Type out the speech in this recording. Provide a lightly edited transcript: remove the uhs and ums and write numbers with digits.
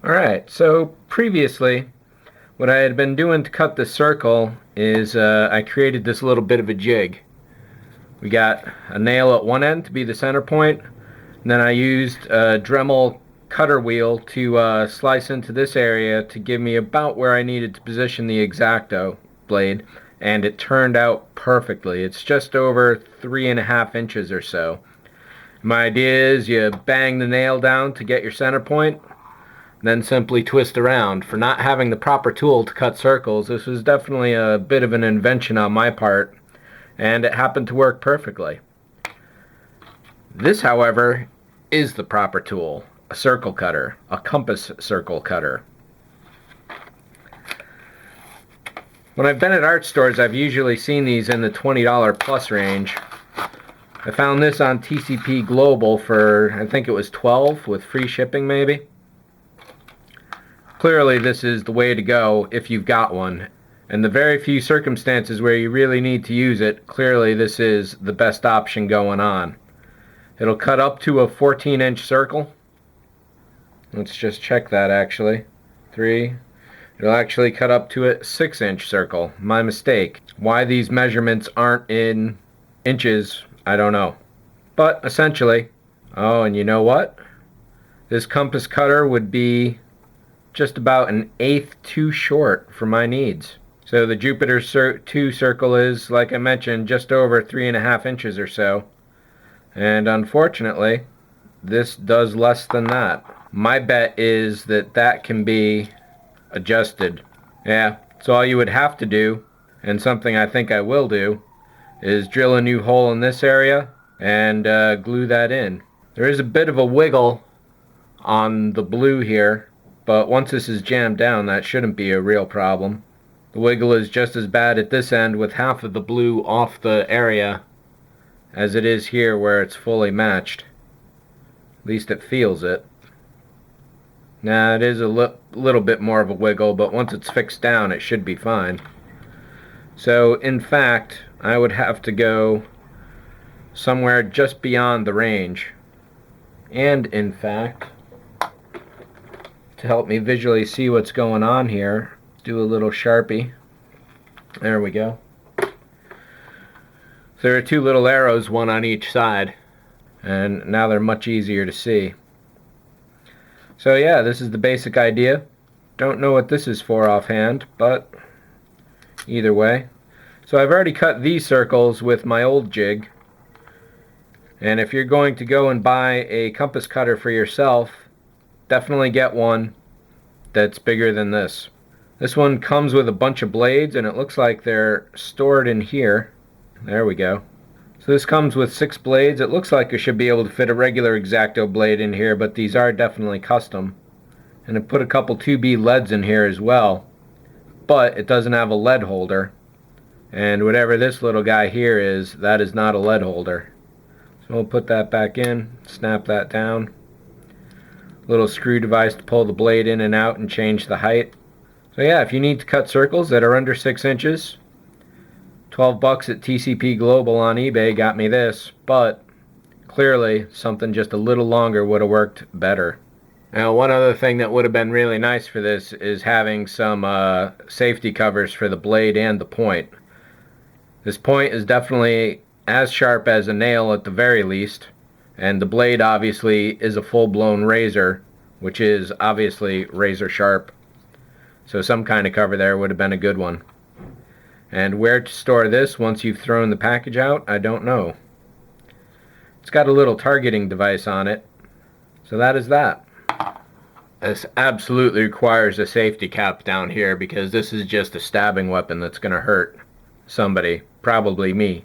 Alright, so previously what I had been doing to cut this circle is I created this little bit of a jig. We got a nail at one end to be the center point, and then I used a Dremel cutter wheel to slice into this area to give me about where I needed to position the X-Acto blade, and it turned out perfectly. It's just over 3.5 inches or so. My idea is you bang the nail down to get your center point, then simply twist around. For not having the proper tool to cut circles, this was definitely a bit of an invention on my part, and it happened to work perfectly. This, however, is the proper tool. A circle cutter, a compass circle cutter. When I've been at art stores, I've usually seen these in the $20 plus range. I found this on TCPGlobal for, I think it was $12 with free shipping maybe. Clearly this is the way to go if you've got one. And the very few circumstances where you really need to use it, clearly this is the best option going on. It'll cut up to a 14-inch circle. Let's just check that actually. It'll actually cut up to a 6-inch circle. My mistake. Why these measurements aren't in inches, I don't know. But essentially, oh, and you know what? This compass cutter would be just about 1/8 too short for my needs. So the Jupiter 2 circle is, like I mentioned, just over 3.5 inches or so. And unfortunately, this does less than that. My bet is that that can be adjusted. Yeah, so all you would have to do, and something I think I will do, is drill a new hole in this area and glue that in. There is a bit of a wiggle on the blue here, but once this is jammed down, that shouldn't be a real problem. The wiggle is just as bad at this end with half of the blue off the area as it is here where it's fully matched. At least it feels it. Now it is a little bit more of a wiggle, but once it's fixed down it should be fine. So in fact, I would have to go somewhere just beyond the range. And in fact, to help me visually see what's going on here, do a little Sharpie. There we go. So there are two little arrows, one on each side, and now they're much easier to see. So yeah, this is the basic idea. Don't know what this is for offhand, but either way. So I've already cut these circles with my old jig, and if you're going to go and buy a compass cutter for yourself, definitely get one that's bigger than this. This one comes with a bunch of blades, and it looks like they're stored in here. There we go. So this comes with 6 blades. It looks like it should be able to fit a regular X-Acto blade in here, but these are definitely custom. And I put a couple 2B leads in here as well, but it doesn't have a lead holder. And whatever this little guy here is, that is not a lead holder. So we'll put that back in, snap that down. Little screw device to pull the blade in and out and change the height. So yeah, if you need to cut circles that are under 6 inches, $12 at TCPGlobal on eBay got me this, but clearly something just a little longer would have worked better. Now one other thing that would have been really nice for this is having some safety covers for the blade and the point. This point is definitely as sharp as a nail at the very least, and the blade obviously is a full-blown razor, which is obviously razor sharp. So some kind of cover there would have been a good one. And where to store this once you've thrown the package out, I don't know. It's got a little targeting device on it. So that is that. This absolutely requires a safety cap down here because this is just a stabbing weapon that's going to hurt somebody, probably me.